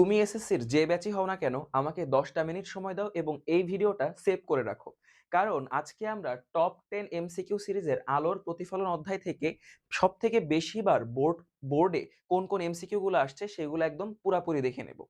তুমি এসএসসির যে ব্যাচই হও না কেন আমাকে ১০টা মিনিট সময় দাও এবং এই ভিডিওটা সেভ করে রাখো। কারণ আজকে আমরা টপ 10 এমসিকিউ সিরিজের আলোর প্রতিফলন অধ্যায় থেকে সবথেকে বেশিবার বোর্ডে কোন এমসিকিউ গুলো আসছে সেগুলো একদম পুরাপুরি দেখে নেব।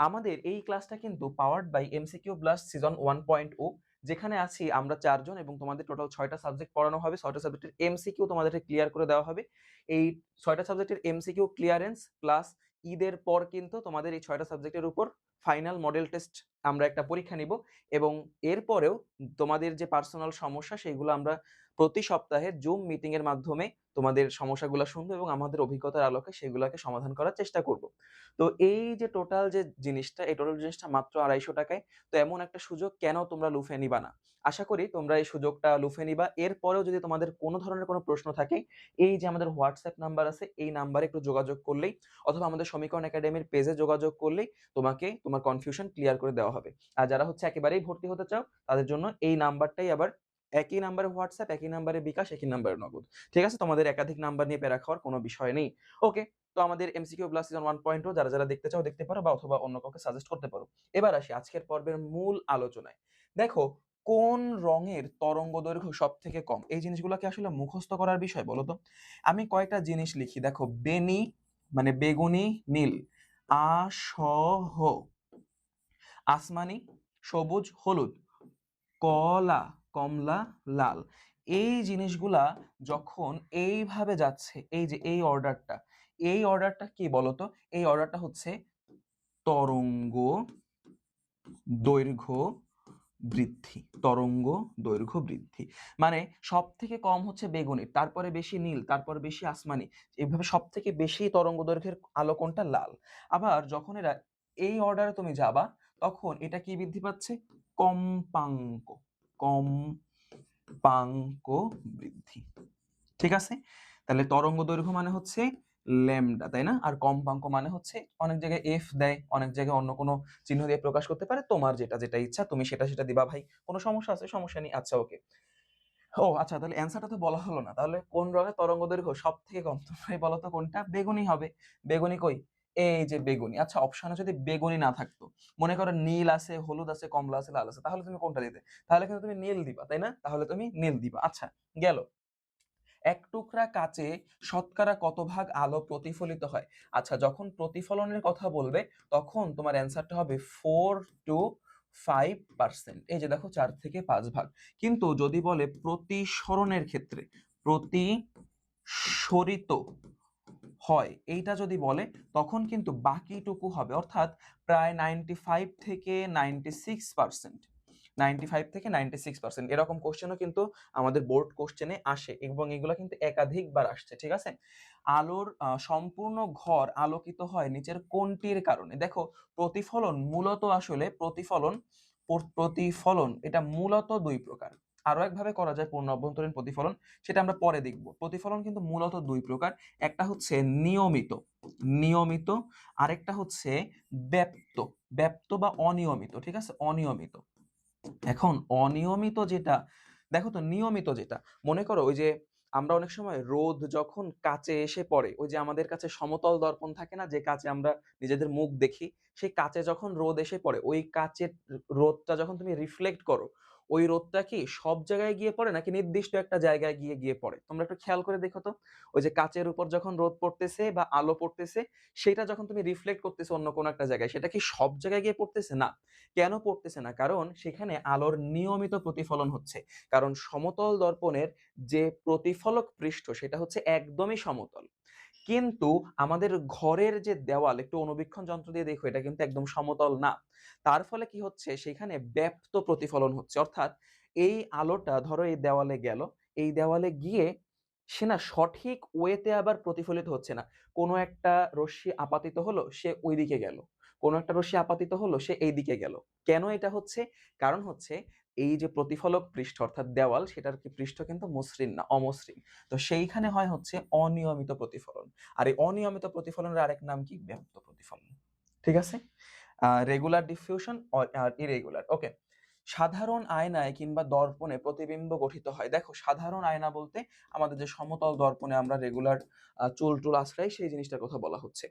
আমাদের এই ক্লাসটা কিন্তু powered by MCQ blast season 1.0, যেখানে আছি আমরা 4 জন এবং তোমাদের টোটাল 6টা সাবজেক্ট পড়ানো হবে। 6টা সাবজেক্টের এমসিকিউ তোমাদেরকে ক্লিয়ার করে দেওয়া হবে। এই 6টা সাবজেক্টের এমসিকিউ ক্লিয়ারেন্স প্লাস ঈদের পর কিন্তু তোমাদের এই 6টা সাবজেক্টের উপর ফাইনাল মডেল টেস্ট আমরা একটা পরীক্ষা নিব এবং এরপরেও তোমাদের যে পার্সোনাল সমস্যা সেগুলো আমরা প্রতি সপ্তাহে জুম মিটিং এর মাধ্যমে তোমাদের সমস্যাগুলো শুনবো এবং আমাদের অভিজ্ঞতার আলোকে সেগুলোকে সমাধান করার চেষ্টা করব। তো এই যে টোটাল যে জিনিসটা, এই টোটাল জিনিসটা মাত্র 250 টাকায়। তো এমন একটা সুযোগ কেন তোমরা লুফে নিবা না? আশা করি তোমরা এই সুযোগটা লুফে নিবা। এরপরেও যদি তোমাদের কোনো ধরনের কোনো প্রশ্ন থাকে, এই যে আমাদের হোয়াটসঅ্যাপ নাম্বার আছে, এই নাম্বারে একটু যোগাযোগ করলেই অথবা আমাদের সমীকরণ একাডেমির পেজে যোগাযোগ করলেই তোমাকে তোমার কনফিউশন ক্লিয়ার করে দেওয়া হবে। আর যারা হচ্ছে একেবারেই ভর্তি হতে চাও তাদের জন্য এই নাম্বারটাই আবার একই নাম্বারে হোয়াটসঅ্যাপ, একই নাম্বারে বিকাশ, একই নাম্বারে নগদ। ঠিক আছে? তোমাদের একাধিক নাম্বার নিয়ে প্যারা খাওয়ার কোনো বিষয় নেই। ওকে, তো আমাদের এমসিকিউ প্লাস সিজন 1.0 যারা যারা দেখতে চাও দেখতে পারো বা অথবা অন্য কাউকে সাজেস্ট করতে পারো। এবার আসি আজকের পর্বের মূল আলোচনায়। দেখো, কোন রঙের তরঙ্গ দৈর্ঘ্য সব থেকে কম? এই জিনিসগুলোকে আসলে মুখস্থ করার বিষয় বলো তো। আমি কয়েকটা জিনিস লিখি, দেখো বেনি মানে বেগুনি নীল, আসহ আসমানি সবুজ হলুদ, কলা কমলা লাল। এই জিনিসগুলা যখন এইভাবে যাচ্ছে, এই যে এই অর্ডারটা কি বলতো? এই অর্ডারটা হচ্ছে তরঙ্গ দৈর্ঘ্য বৃদ্ধি। তরঙ্গ দৈর্ঘ্য বৃদ্ধি মানে সব থেকে কম হচ্ছে বেগুনি, তারপরে বেশি নীল, তারপরে বেশি আসমানি। এইভাবে সব থেকে বেশি তরঙ্গ দৈর্ঘ্যের আলো কোনটা? লাল। আবার যখন এরা এই অর্ডারে তুমি যাবা তখন এটা কি বৃদ্ধি পাচ্ছে? কম্পাঙ্ক। কম্পাঙ্ক বৃদ্ধি। ঠিক আছে? তাহলে তরঙ্গ দৈর্ঘ্য মানে হচ্ছে ল্যামডা, তাই না? আর কম্পাঙ্ক মানে হচ্ছে অনেক জায়গায় এফ দেয়, অনেক জায়গায় অন্য কোনো চিহ্ন দিয়ে প্রকাশ করতে পারে। তোমার যেটা যেটা ইচ্ছা তুমি সেটা সেটা দিবা ভাই। কোনো সমস্যা আছে? সমস্যা নেই। আচ্ছা, ওকে। ও আচ্ছা, তাহলে অ্যান্সারটা তো বলা হলো না। তাহলে কোন রঙের তরঙ্গ দৈর্ঘ্য সব থেকে কম? তোমরাই বলো তো কোনটা? বেগুনি হবে। বেগুনি কই? এই যে বেগুনি। আচ্ছা, অপশনে যদি বেগুনি না থাকতো, মনে করো নীল আছে, হলুদ আছে, কমলা আছে, লাল আছে, তাহলে তুমি কোনটা দিতে? তাহলে কিন্তু তুমি নীল দিবা, তাই না? তাহলে তুমি নীল দিবা। আচ্ছা, গেল। এক টুকরা কাচে শতকরা কত ভাগ আলো প্রতিফলিত হয়? আচ্ছা, যখন প্রতিফলনের কথা বলবে তখন তোমার অ্যান্সারটা হবে 4 to 5%। এই যে দেখো, 4 থেকে 5 ভাগ। কিন্তু যদি বলে প্রতিসরণের ক্ষেত্রে প্রতিসরিত হয়, এইটা যদি বলে তখন কিন্তু বাকিটুকু হবে, অর্থাৎ প্রায় 95 থেকে 96% এরকম কোশ্চেনও কিন্তু আমাদের বোর্ড কোশ্চেনে আসে এবং এগুলো কিন্তু একাধিকবার আসছে। ঠিক আছে? আলোর সম্পূর্ণ ঘর আলোকিত হয় নিচের কোনটির কারণে? দেখো, প্রতিফলন এটা মূলত দুই প্রকার। আরো একভাবে করা যায় পূর্ণ অভ্যন্তরীণ প্রতিফলন, সেটা আমরা পরে দেখব। প্রতিফলন কিন্তু মূলত দুই প্রকার। একটা হচ্ছে নিয়মিত, নিয়মিত, আরেকটা হচ্ছে ব্যাপ্ত, ব্যাপ্ত বা অনিয়মিত। ঠিক আছে? অনিয়মিত। এখন অনিয়মিত যেটা, দেখো তো নিয়মিত যেটা, মনে করো ওই যে আমরা অনেক সময় রোদ যখন কাচে এসে পড়ে, ওই যে আমাদের কাছে সমতল দর্পণ থাকে না, যে কাচে আমরা নিজেদের মুখ দেখি, সেই কাচে যখন রোদ এসে পড়ে, ওই কাচের রোদটা যখন তুমি রিফ্লেক্ট করো, ওই রোদটা কি সব জায়গায় গিয়ে পড়ে নাকি নির্দিষ্ট একটা জায়গায় গিয়ে গিয়ে পড়ে? তোমরা একটু খেয়াল করে দেখো তো। ওই যে কাচের উপর যখন রোদ পড়তেছে বা আলো পড়তেছে, সেটা যখন তুমি রিফ্লেক্ট করতেছো অন্য কোনো একটা জায়গায়, সেটা কি সব জায়গায় গিয়ে পড়তেছে? না। কেন পড়তেছে না? কারণ সেখানে আলোর নিয়মিত প্রতিফলন হচ্ছে। কারণ সমতল দর্পণের যে প্রতিফলক পৃষ্ঠ সেটা হচ্ছে একদমই সমতল। কিন্তু আমাদের ঘরের যে দেওয়াল, একটু অনুবীক্ষণ যন্ত্র দিয়ে দেখো, এটা কিন্তু একদম সমতল না। তার ফলে কি হচ্ছে? সেখানে ব্যাপ্ত প্রতিফলন হচ্ছে। অর্থাৎ এই আলোটা ধরো এই দেওয়ালে গেল, এই দেওয়ালে গিয়ে সে না সঠিক ওয়েতে আবার প্রতিফলিত হচ্ছে না। কোনো একটা রশ্মি আপতিত হলো, সে ওইদিকে গেল। কোনো একটা রশ্মি আপতিত হলো, সে এইদিকে গেল। কেন এটা হচ্ছে? কারণ হচ্ছে এই যে প্রতিফলক পৃষ্ঠ অর্থাৎ দেওয়াল, সেটার কি পৃষ্ঠ কিন্তু মসৃণ না, অমসৃণ। তো সেইখানে হয় হচ্ছে অনিয়মিত প্রতিফলন। আর এই অনিয়মিত প্রতিফলনের আরেক নাম কি? ব্যাপ্ত প্রতিফলন। ঠিক আছে? রেগুলার ডিফিউশন আর ইরেগুলার। ওকে। সাধারণ আয়নায় কিংবা দর্পণে প্রতিবিম্ব গঠিত হয়। দেখো, সাধারণ আয়না বলতে আমাদের যে সমতল দর্পণে আমরা রেগুলার চুল টুল আশ্রয়, সেই জিনিসটার কথা বলা হচ্ছে।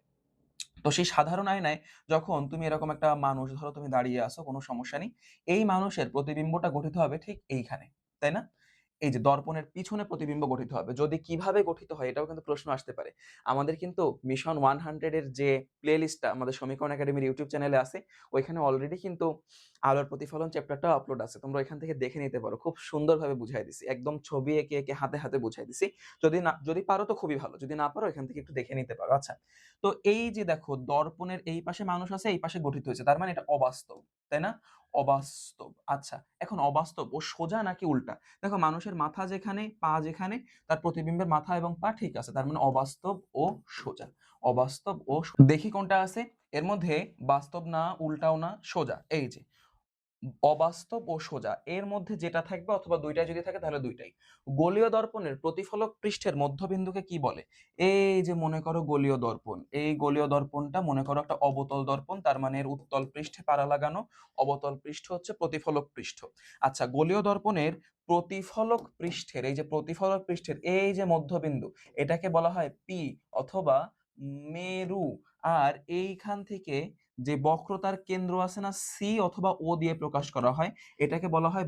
তো সেই সাধারণ আয়নায় যখন তুমি এরকম একটা মানুষ ধরো তুমি দাঁড়িয়ে আছো, কোনো সমস্যা নেই, এই মানুষের প্রতিবিম্বটা গঠিত হবে ঠিক এইখানে, তাই না? এই যে দর্পণের পিছনে প্রতিবিম্ব গঠিত হবে। যদি কিভাবে গঠিত হয় এটাও কিন্তু প্রশ্ন আসতে পারে। আমাদের কিন্তু মিশন 100 এর যে প্লেলিস্টটা আমাদের সমীকরণ একাডেমির ইউটিউব চ্যানেলে আছে, ওইখানে অলরেডি কিন্তু আলোর প্রতিফলন চ্যাপ্টারটা আপলোড আছে। তোমরা ওইখান থেকে দেখে নিতে পারো। খুব সুন্দরভাবে বুঝাই দিছি। একদম ছবি এঁকে এঁকে হাতে হাতে বুঝাই দিছি। যদি পারো তো খুবই ভালো। যদি না পারো এখান থেকে একটু দেখে নিতে পারো। আচ্ছা। তো এই যে দেখো দর্পণের এই পাশে মানুষ আছে, এই পাশে গঠিত হয়েছে। তার মানে এটা অবাস্তব, তাই না? অবাস্তব। আচ্ছা, এখন অবাস্তব ও সোজা নাকি উল্টা? দেখো মানুষের মাথা যেখানে, পা যেখানে, তার প্রতিবিম্বের মাথা এবং পা ঠিক আছে। তার মানে অবাস্তব ও সোজা। অবাস্তব ও দেখি কোনটা আছে এর মধ্যে, বাস্তব না, উল্টাও না, সোজা। এই যে অবাস্তব ও সোজা এর মধ্যে যেটা থাকবে, অথবা দুইটাই যদি থাকে তাহলে দুইটাই। গোলীয় দর্পণের প্রতিফলক পৃষ্ঠের মধ্যবিন্দুকে কি বলে? এই যে মনে করো গোলীয় দর্পণ, এই গোলীয় দর্পণটা মনে করো একটা অবতল দর্পণ, তার মানে এর উত্তল পৃষ্ঠে পারা লাগানো, অবতল পৃষ্ঠ হচ্ছে প্রতিফলক পৃষ্ঠ। আচ্ছা, গোলীয় দর্পণের প্রতিফলক পৃষ্ঠের, এই যে প্রতিফলক পৃষ্ঠের এই যে মধ্যবিন্দু, এটাকে বলা হয় পি অথবা মেরু। আর এইখান থেকে যে বক্রতার কেন্দ্র আছে না, সি অথবা ও দিয়ে প্রকাশ করা হয়, এটাকে বলা হয়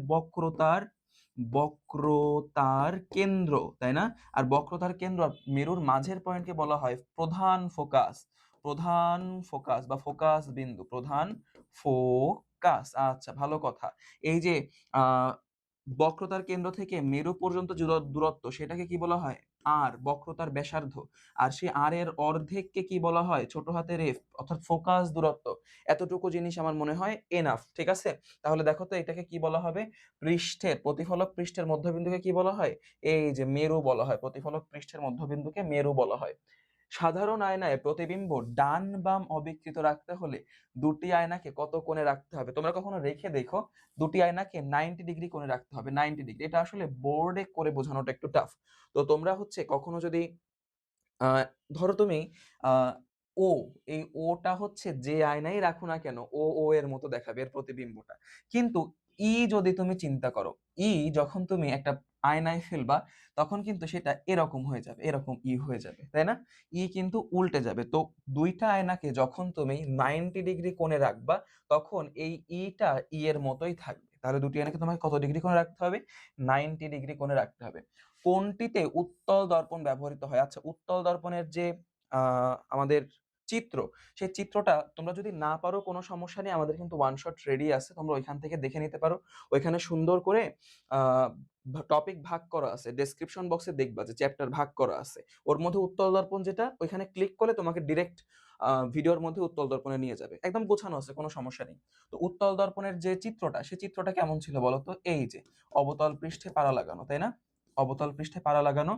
বক্রতার কেন্দ্র, তাই না? আর বক্রতার কেন্দ্র আর মেরুর মাঝের পয়েন্টকে বলা হয় প্রধান ফোকাস। প্রধান ফোকাস বা ফোকাস বিন্দু, প্রধান ফোকাস। আচ্ছা, ভালো কথা। এই যে আহ বক্রতার কেন্দ্র থেকে মেরু পর্যন্ত যে দূরত্ব, সেটাকে কি বলা হয়? আর বক্রতার ব্যাসার্ধ। আর সেই আর এর অর্ধেককে কি বলা হয়? ছোট হাতের এফ, অর্থাৎ ফোকাস দূরত্ব। এতটুকু জিনিস আমার মনে হয় এনাফ, ঠিক আছে? তাহলে দেখো তো এটাকে কি বলা হবে? পৃষ্ঠের, প্রতিফলক পৃষ্ঠের মধ্যবিন্দুকে কি বলা হয়? এই যে মেরু বলা হয়। প্রতিফলক পৃষ্ঠের মধ্যবিন্দুকে মেরু বলা হয়। সাধারণ আয়নায় প্রতিবিম্ব ডান বাম অবিকৃত রাখতে হলে দুটি আয়নাকে কত কোণে রাখতে হবে? তোমরা কখনো রেখে দেখো, দুটি আয়নাকে 90 ডিগ্রি কোণে রাখতে হবে। 90 ডিগ্রি, এটা আসলে বোর্ডে করে বোঝানোটা একটু টাফ। তো তোমরা হচ্ছে কখনো যদি আহ ধরো তুমি আহ ও, এই ওটা হচ্ছে যে আয়নাই রাখো না কেন, ও এর মতো দেখাবে এর প্রতিবিম্বটা। কিন্তু যদি তুমি চিন্তা করো, যখন তুমি একটা আয়নায় ফেলবা, তখন কিন্তু সেটা এরকম হয়ে যাবে, এরকম হয়ে যাবে, তাই না? কিন্তু উল্টে যাবে। তো দুইটা আয়নাকে যখন তুমি 90 ডিগ্রি কোণে রাখবা, তখন এই টা এর মতোই থাকবে। তাহলে দুটি আয়নাকে তোমাকে কত ডিগ্রি কোণে রাখতে হবে? 90 ডিগ্রি কোণে রাখতে হবে। কোনটিতে উত্তল দর্পণ ব্যবহৃত হয়? আচ্ছা, উত্তল দর্পণের যে আমাদের চিত্র, সেই চিত্রটা তোমরা যদি না পারো কোনো সমস্যা নেই, আমাদের কিন্তু ওয়ান শট রেডি আছে, তোমরা ওইখান থেকে দেখে নিতে পারো। ওইখানে সুন্দর করে টপিক ভাগ করা আছে, ডেসক্রিপশন বক্সে দেখবা যে চ্যাপ্টার ভাগ করা আছে। ওর মধ্যে উত্তল দর্পণ যেটা, ওইখানে ক্লিক করলে তোমাকে ডিরেক্ট ভিডিওর মধ্যে উত্তল দর্পণে নিয়ে যাবে, একদম গোছানো আছে, কোনো সমস্যা নেই। তো উত্তল দর্পণের যে চিত্রটা, সেই চিত্রটা কেমন ছিল বলতো? এই যে অবতল পৃষ্ঠে পারা লাগানো, তাই না? অবতল পৃষ্ঠে পারা লাগানো।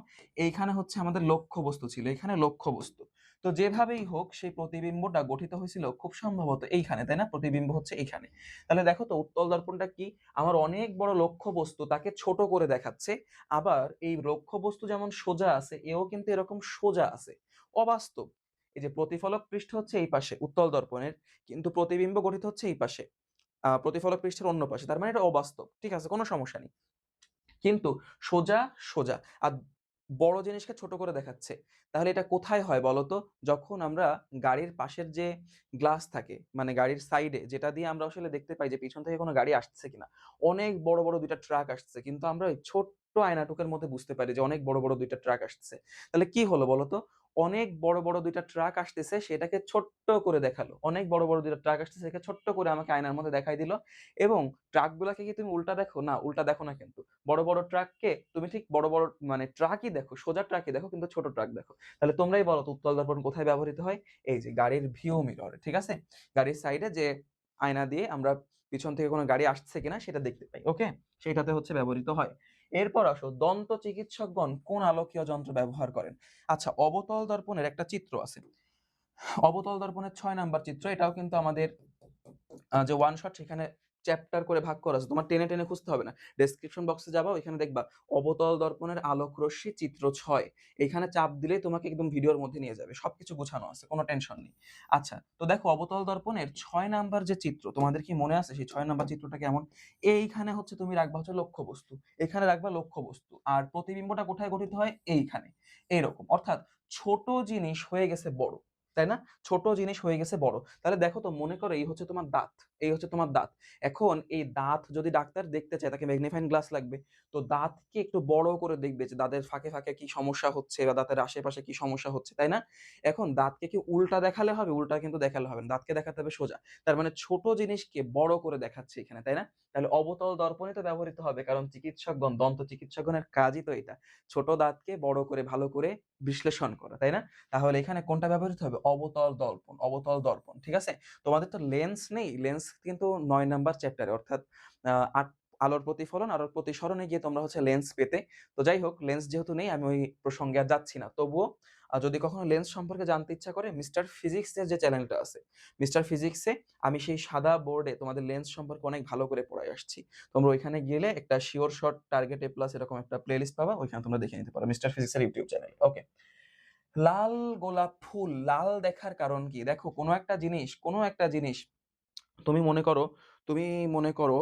এইখানে হচ্ছে আমাদের লক্ষ্য বস্তু ছিল, এখানে লক্ষ্য বস্তু। তো যেভাবেই হোক সেই প্রতিবিম্বটা গঠিত হয়েছিল খুব সম্ভবত এইখানে, তাই না? প্রতিবিম্ব হচ্ছে এইখানে। তাহলে দেখো তো উত্তল দর্পণটা কি? আমার অনেক বড় লক্ষ্য বস্তু, তাকে ছোট করে দেখাচ্ছে। আবার এই লক্ষ্য বস্তু যেমন সোজা আছে, এও কিন্তু এরকম সোজা আছে। অবাস্তব। এই যে প্রতিফলক পৃষ্ঠ হচ্ছে এই পাশে উত্তল দর্পণের, কিন্তু প্রতিবিম্ব গঠিত হচ্ছে এই পাশে, প্রতিফলক পৃষ্ঠের অন্য পাশে। তার মানে এটা অবাস্তব, ঠিক আছে, কোনো সমস্যা নেই। কিন্তু সোজা সোজা, আর বড় জিনিসকে ছোট করে দেখাচ্ছে। তাহলে এটা কোথায় হয় বলতো? যখন আমরা গাড়ির পাশের যে গ্লাস থাকে, মানে গাড়ির সাইডে, যেটা দিয়ে আমরা আসলে দেখতে পাই যে পিছন থেকে কোনো গাড়ি আসছে কিনা। অনেক বড় বড় দুইটা ট্রাক আসছে, কিন্তু আমরা ওই ছোট্ট আয়নাটুকের মধ্যে বুঝতে পারি যে অনেক বড় বড় দুইটা ট্রাক আসছে। তাহলে কি হলো বলতো? অনেক বড় বড় দুইটা ট্রাক আসতেছে, সেটাকে ছোট্ট করে দেখালো। অনেক বড় বড় দুইটা ট্রাক আসতেছে, সেটাকে ছোট্ট করে আমাকে আয়নার মধ্যে দেখাই দিল। এবং ট্রাক গুলাকে কি তুমি উল্টা দেখো? না, উল্টা দেখো না কিন্তু। বড় বড় ট্রাককে তুমি ঠিক বড় বড় মানে ট্রাকই দেখো, সোজা ট্রাকই দেখো, কিন্তু ছোট ট্রাক দেখো। তাহলে তোমরাই বলো তো উত্তল দর্পণ কোথায় ব্যবহৃত হয়? এই যে গাড়ির ভিউ মিরর, ঠিক আছে? গাড়ির সাইডে যে আয়না দিয়ে আমরা পিছন থেকে কোনো গাড়ি আসছে কিনা সেটা দেখতে পাই, ওকে? সেটাতে হচ্ছে ব্যবহৃত হয়। এরপর আসো, দন্ত চিকিৎসকগণ কোন আলোকীয় যন্ত্র ব্যবহার করেন? আচ্ছা, অবতল দর্পণের একটা চিত্র আছে। অবতল দর্পণের 6 নাম্বার চিত্র, এটাও কিন্তু আমাদের যে ওয়ান শট, সেখানে চ্যাপ্টার করে ভাগ করা আছে, তোমার টেনে টেনে খুঁজতে হবে না। ডেসক্রিপশন বক্সে যাবা, ওইখানে দেখবা অবতল দর্পণের আলোক রশ্মি চিত্র 6। এখানে চাপ দিলেই তোমাকে একদম ভিডিওর মধ্যে নিয়ে যাবে, সবকিছু গোছানো আছে, কোনো টেনশন নেই। আচ্ছা, তো দেখো অবতল দর্পণের 6 নাম্বার যে চিত্র, তোমাদের কি মনে আছে সেই 6 নাম্বার চিত্রটা কেমন? এইখানে হচ্ছে তুমি রাখবা হচ্ছে লক্ষ্য বস্তু, এখানে রাখবা লক্ষ্য বস্তু, আর প্রতিবিম্বটা কোথায় গঠিত হয়? এইখানে। এইরকম, অর্থাৎ ছোট জিনিস হয়ে গেছে বড়। তাই না? ছোট জিনিস হয়ে গেছে বড়। তাহলে দেখো তো, মনে করো এই হচ্ছে তোমার দাঁত, এই হচ্ছে তোমার দাঁত। এখন এই দাঁত যদি ডাক্তার দেখতে চায় তাকে ম্যাগনিফাইং গ্লাস লাগবে। তো দাঁতকে একটু বড় করে দেখবে যে দাঁতের ফাঁকে ফাঁকে কি সমস্যা হচ্ছে বা দাঁতের আশেপাশে কি সমস্যা হচ্ছে, তাই না? এখন দাঁতকে কি উল্টা দেখালে হবে? উল্টা কিন্তু দেখালে হবে না, দাঁতকে দেখাতে হবে সোজা। তার মানে ছোট জিনিসকে বড় করে দেখাচ্ছে এখানে, তাই না? তাহলে অবতল দর্পণই তো ব্যবহৃত হবে, কারণ চিকিৎসকগণ, দন্ত চিকিৎসকগণের কাজই তো এটা, ছোট দাঁতকে বড় করে ভালো করে বিশ্লেষণ করা, তাই না? তাহলে এখানে কোনটা ব্যবহৃত হবে? অবতল দর্পণ, অবতল দর্পণ, ঠিক আছে? তোমাদের তো লেন্স নেই, লেন্স কিন্তু ৯ নাম্বার চ্যাপ্টারে, অর্থাৎ আলোর প্রতিফলন, আলোর প্রতিসরণে গিয়ে তোমরা হচ্ছে লেন্স পেতে। তো যাই হোক, লেন্স যেহেতু নেই আমি ওই প্রসঙ্গে আর যাচ্ছি না। তবুও যদি কখনো লেন্স সম্পর্কে জানতে ইচ্ছা করে, মিস্টার ফিজিক্সের যে চ্যানেলটা আছে, মিস্টার ফিজিক্সে আমি সেই সাদা বোর্ডে তোমাদের লেন্স সম্পর্কে অনেক ভালো করে পড়াই আসছি। তোমরা ওইখানে গেলে একটা শিওর শট, টার্গেট এ প্লাস এরকম একটা প্লেলিস্ট পাবা, ওইখানে তোমরা দেখে নিতে পারো, মিস্টার ফিজিক্সের ইউটিউব চ্যানেল। ওকে। লাল গোলাপ ফুল লাল দেখার কারণ কি? দেখো, কোনো একটা জিনিস তুমি মনে করো, তুমি মনে করো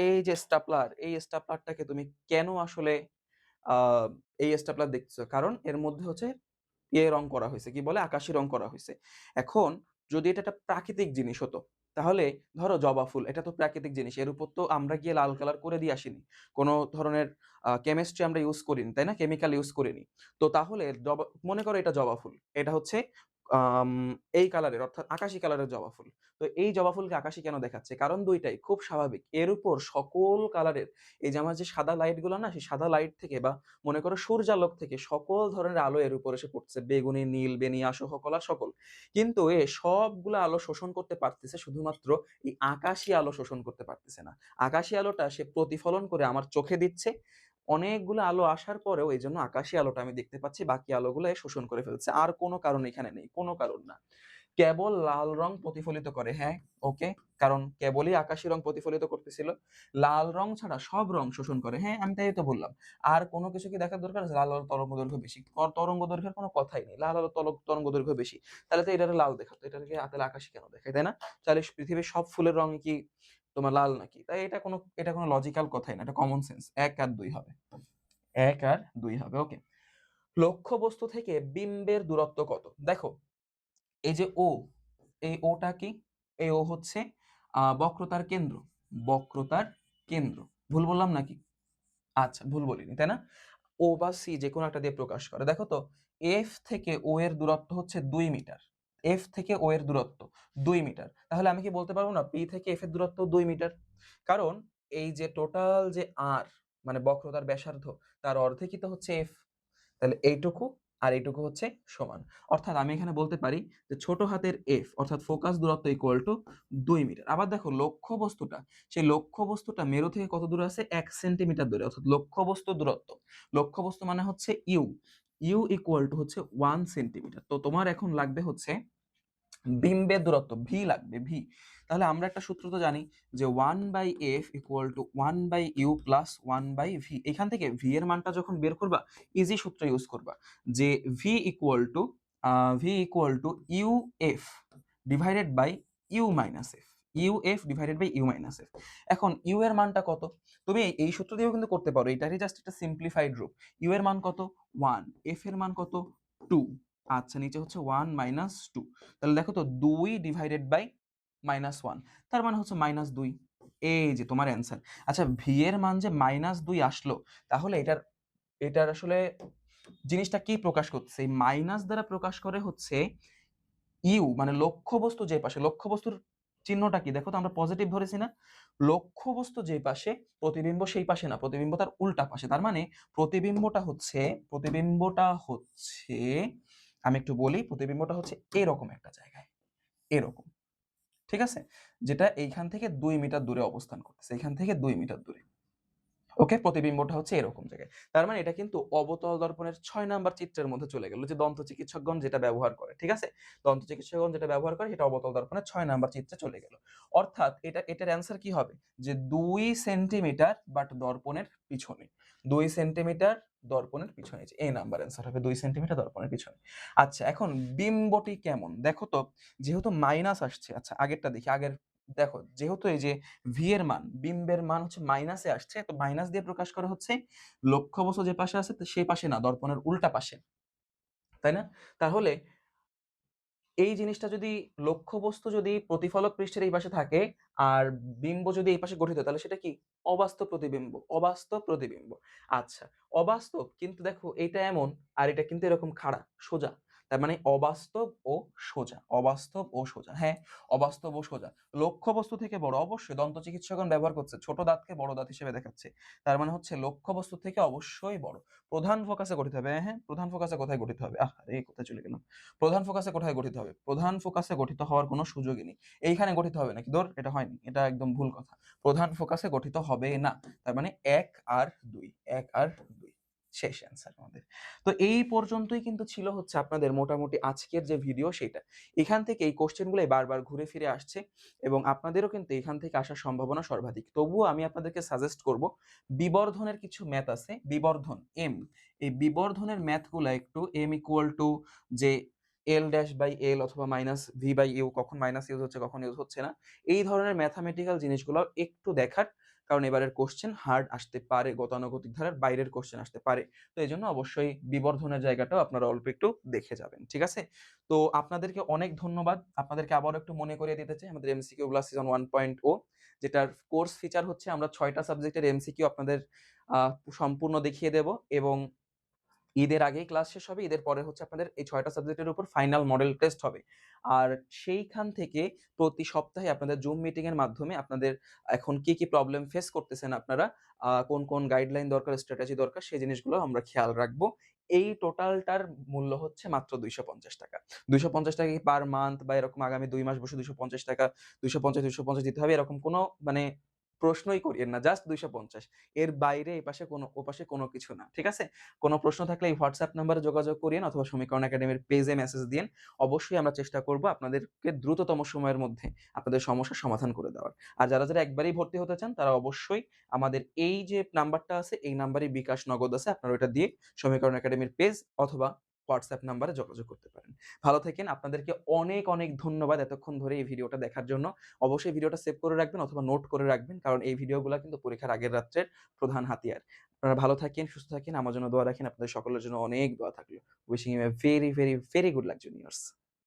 এই যে স্টাপলার, এই স্টাপলারটাকে তুমি কেন আসলে আহ এই স্টাপলার দেখছো? কারণ এর মধ্যে হচ্ছে রং করা হয়েছে, কি বলে, আকাশি রং করা হয়েছে। এখন যদি এটা একটা প্রাকৃতিক জিনিস হতো, তাহলে ধরো জবা ফুল, এটা তো প্রাকৃতিক জিনিস, এর উপর তো আমরা গিয়ে লাল কালার করে দিয়ে আসিনি, কোনো ধরনের কেমিস্ট্রি আমরা ইউজ করিনি, তাই না? কেমিক্যাল ইউজ করিনি। তো তাহলে জবা, মনে করো এটা জবা ফুল, এটা হচ্ছে আম, এই কালারের, অর্থাৎ আকাশি কালারের জবা ফুল। তো এই জবা ফুলকে আকাশি কেন দেখাচ্ছে? কারণ দুইটাই খুব স্বাভাবিক, এর উপর সকল কালারের, এই যে আমার যে সাদা লাইট গুলো না, সেই সাদা লাইট থেকে বা মনে করো সূর্যালোক থেকে সকল ধরনের আলো এর উপর এসে পড়ছে, বেগুনি, নীল, বেনিয়া সহ কলা সকল। কিন্তু এ সবগুলো আলো শোষণ করতে পারতেছে, শুধুমাত্র এই আকাশি আলো শোষণ করতে পারতেছে না। আকাশি আলোটা সে প্রতিফলন করে আমার চোখে দিচ্ছে, অনেকগুলো আলো আসার পরেও এই জন্য আকাশি আলোটা আমি দেখতে পাচ্ছি, বাকি আলোগুলো এ শোষণ করে ফেলছে। আর কোনো কারণ এখানে নেই, কোনো কারণ না। কেবল লাল রং প্রতিফলিত করে, হ্যাঁ, ওকে, কারণ কেবলই আকাশি রং প্রতিফলিত করতেছিল। লাল রং ছাড়া সব রং শোষণ করে, হ্যাঁ, আমি তাই তো বললাম। আর কোনো কিছু কি দেখার দরকার আছে? লাল আলোর তরঙ্গ দৈর্ঘ্য বেশি, তরঙ্গ দৈর্ঘ্যের কোনো কথাই নেই, লাল আলোর তরঙ্গ দৈর্ঘ্য বেশি। তাহলে তো এটাকে লাল দেখাতো, এটাকে তাহলে আকাশি কেন দেখায়, তাই না? তাহলে পৃথিবীর সব ফুলের রং কি তোমার লাল নাকি? তাই এটা কোনো লজিক্যাল কথাই না, এটা কমন সেন্স। ১ আর ২ হবে, ১ আর ২ হবে, ওকে। লক্ষ্য বস্তু থেকে বিম্বের দূরত্ব কত? দেখো, এই যে ও, এই ওটা কি? এই ও হচ্ছে বক্রতার কেন্দ্র, বক্রতার কেন্দ্র। ভুল বললাম নাকি? আচ্ছা, ভুল বলিনি, তাই না? ও বা সি যে কোনো একটা দিয়ে প্রকাশ করে। দেখো তো, এফ থেকে ও এর দূরত্ব হচ্ছে ২ মিটার, এফ থেকে ও এর দূরত্ব ২ মিটার। তাহলে আমি কি বলতে পারবো না পি থেকে এফ এর দূরত্ব ২ মিটার? কারণ এই যে টোটাল যে আর, মানে বক্রতার ব্যাসার্ধ, তার অর্ধেকই তো হচ্ছে এফ। তাহলে এইটুকু আর এইটুকু হচ্ছে সমান। অর্থাৎ আমি এখানে বলতে পারি যে ছোট হাতের এফ অর্থাৎ ফোকাস দূরত্ব ইকুয়াল টু ২ মিটার। আবার দেখো লক্ষ্য বস্তুটা, সেই লক্ষ্য বস্তুটা মেরু থেকে কত দূরে আছে? ১ সেন্টিমিটার দূরে, অর্থাৎ লক্ষ্য বস্তুর দূরত্ব, লক্ষ্য বস্তু মানে হচ্ছে ইউ, ইউ ইকুয়াল টু হচ্ছে ১ সেন্টিমিটার। তো তোমার এখন লাগবে হচ্ছে বিম্বের দূরত্ব, ভি লাগবে, ভি। তাহলে আমরা একটা সূত্র তো জানি যে 1/f equal to 1/u plus 1/v। এখান থেকে ভি এর মানটা যখন বের করবা, ইজি সূত্র ইউজ করবা, যে V equal to U F divided by U minus F, U F divided by U minus F. এখন ইউ এর মানটা কত? তুমি এই সূত্র দিয়েও কিন্তু করতে পারো, এটারই জাস্ট একটা সিম্পলিফাইড রূপ। ইউ এর মান কত? 1, এফ এর মান কত? 2। আচ্ছা, নিচে হচ্ছে 1 - 2। তাহলে দেখো তো, 2 ডিভাইডেড বাই -1, তার মানে হচ্ছে -2। এই যে তোমার অ্যান্সার। আচ্ছা, ভি এর মান যে -2 আসলো, তাহলে এটার আসলে জিনিসটা কি প্রকাশ করছে? এই মাইনাস দ্বারা প্রকাশ করে হচ্ছে ইউ, মানে লক্ষ্য বস্তু যে পাশে, লক্ষ্য বস্তুর চিহ্নটা কি দেখো তো, আমরা পজিটিভ ধরেছি না? লক্ষ্য বস্তু যে পাশে, প্রতিবিম্ব সেই পাশে না, প্রতিবিম্ব তার উল্টা পাশে। তার মানে প্রতিবিম্বটা হচ্ছে আমি একটু বলি, প্রতিবিম্বটা হচ্ছে এরকম একটা জায়গায়, এরকম, ঠিক আছে? যেটা এইখান থেকে ২ মিটার দূরে অবস্থান করতেছে, এখান থেকে ২ মিটার দূরে। ওকে, প্রতিবিম্বটা হচ্ছে এরকম জায়গায়। তার মানে এটা কিন্তু অবতল দর্পণের ৬ নাম্বার চিত্রের মধ্যে চলে গেল, যে দন্ত চিকিৎসকগণ যেটা ব্যবহার করে, ঠিক আছে? দন্ত চিকিৎসকগণ যেটা ব্যবহার করে সেটা অবতল দর্পণের ৬ নাম্বার চিত্রে চলে গেল। অর্থাৎ এটার অ্যান্সার কি হবে? যে ২ সেন্টিমিটার বাট দর্পণের পিছনে, ২ সেন্টিমিটার দর্পণের পিছনে, যে এই নাম্বার অ্যান্সার হবে ২ সেন্টিমিটার দর্পণের পিছনে। আচ্ছা, এখন বিম্বটি কেমন দেখো তো, যেহেতু মাইনাস আসছে, আচ্ছা আগেরটা দেখি, আগের দেখো, যেহেতু এই যে ভি এর মান, বিম্বের মান হচ্ছে মাইনাসে আসছে, তো মাইনাস দিয়ে প্রকাশ করা হচ্ছে লক্ষ্য বস্তু যে পাশে আছে সেই পাশে না, দর্পণের উল্টা পাশে, তাই না? তাহলে এই জিনিসটা যদি লক্ষ্যবস্তু যদি প্রতিফলক পৃষ্ঠের এই পাশে থাকে আর বিম্ব যদি এই পাশে গঠিত, তাহলে সেটা কি? অবাস্তব প্রতিবিম্ব। অবাস্তব প্রতিবিম্ব। আচ্ছা, অবাস্তব কিন্তু দেখো এটা এমন আর এটা কিন্তু এরকম খাড়া, সোজা। তার মানে অবাস্তব ও সোজা। অবাস্তব ও সোজা। হ্যাঁ, অবাস্তব ও সোজা। লক্ষ্যবস্তু থেকে বড়, অবশ্যই দন্ত চিকিৎসকগণ ব্যবহার করছে। ছোট দাঁতকে বড় দাঁত হিসেবে দেখাচ্ছে। তার মানে হচ্ছে লক্ষ্যবস্তু থেকে অবশ্যই বড়। প্রধান ফোকাসে গঠিত হবে। হ্যাঁ, প্রধান ফোকাসে কোথায় গঠিত হবে? আরে কোথায় চলে গেলাম? প্রধান ফোকাসে কোথায় গঠিত হবে? প্রধান ফোকাসে গঠিত হওয়ার কোনো সুযোগই নেই। এইখানে গঠিত হবে নাকি? ধর, এটা হয়নি, এটা একদম ভুল কথা। প্রধান ফোকাসে গঠিত হবে না। তার মানে 1 আর 2, 1 আর 2 শেষ অ্যান্সার আমাদের। তো এই পর্যন্তই কিন্তু ছিল হচ্ছে আপনাদের মোটামুটি আজকের যে ভিডিও সেটা। এখান থেকে এই কোশ্চেনগুলোই বারবার ঘুরে ফিরে আসছে এবং আপনাদেরও কিন্তু এখান থেকে আসার সম্ভাবনা সর্বাধিক। তবুও আমি আপনাদেরকে সাজেস্ট করব, বিবর্ধনের কিছু ম্যাথ আছে, বিবর্ধন এম, এই বিবর্ধনের ম্যাথগুলো একটু m ইকুয়াল টু যে এল ড্যাশ বাই এল অথবা মাইনাস ভি বাই ইউ, কখন মাইনাস ইউজ হচ্ছে কখন ইউজ হচ্ছে না, এই ধরনের ম্যাথামেটিক্যাল জিনিসগুলো একটু দেখার, কারণ এবারের কোশ্চেন হার্ড আসতে পারে, গতানুগতিক ধারার বাইরের কোশ্চেন আসতে পারে। তো এই জন্য অবশ্যই বিবর্ধনের জায়গাটাও আপনারা অল্প একটু দেখে যাবেন, ঠিক আছে? তো আপনাদেরকে অনেক ধন্যবাদ। আপনাদেরকে আবারও একটু মনে করিয়ে দিতে চাই আমাদের এমসিকিউ ক্লাস সিজন 1.0, যেটার কোর্স ফিচার হচ্ছে আমরা 6টা সাবজেক্টের এমসিকিউ আপনাদের সম্পূর্ণ দেখিয়ে দেব এবং ঈদের আগেই ক্লাস শেষ হবে। ঈদের পরে হচ্ছে আপনাদের এই 6টা সাবজেক্টের উপর ফাইনাল মডেল টেস্ট হবে। আর সেইখান থেকে প্রতি সপ্তাহে আপনাদের জুম মিটিং এর মাধ্যমে আপনাদের এখন কি কি প্রবলেম ফেস করতেছেন আপনারা, কোন কোন গাইডলাইন দরকার, স্ট্র্যাটেজি দরকার, সেই জিনিসগুলো আমরা খেয়াল রাখবো। এই টোটালটার মূল্য হচ্ছে মাত্র 250 টাকা। 250 টাকা কি পার মান্থ বা এরকম আগামী 2 মাস বসে 250 টাকা, 250 দিতে হবে এরকম কোনো মানে প্রশ্নই করিয়েন না। জাস্ট 250। এর বাইরে এপাশে কোনো ওপাশে কোনো কিছু না। ঠিক আছে? কোনো প্রশ্ন থাকলে এই হোয়াটসঅ্যাপ নাম্বারে যোগাযোগ করিয়েন অথবা সমীকরণ একাডেমির পেজে মেসেজ দিয়েন। অবশ্যই আমরা চেষ্টা করব আপনাদেরকে দ্রুততম সময়ের মধ্যে আপনাদের সমস্যার সমাধান করে দেওয়ার। আর যারা একবারেই ভর্তি হতে চান তারা অবশ্যই আমাদের এই যে নাম্বারটা আছে এই নাম্বারে বিকাশ নগদ আছে, আপনারা ওটা দিয়ে সমীকরণ একাডেমির পেজ অথবা হোয়াটসঅ্যাপ নাম্বারে যোগাযোগ করতে পারেন। ভালো থাকেন। আপনাদেরকে অনেক অনেক ধন্যবাদ এতক্ষণ ধরে এই ভিডিওটা দেখার জন্য। অবশ্যই ভিডিওটা সেভ করে রাখবেন অথবা নোট করে রাখবেন, কারণ এই ভিডিওগুলো কিন্তু পরীক্ষার আগের রাত্রের প্রধান হাতিয়ার। আপনারা ভালো থাকেন, সুস্থ থাকেন, আমার জন্য দোয়া রাখেন। আপনাদের সকলের জন্য অনেক দোয়া থাকলো। Wishing you a very very very good luck juniors.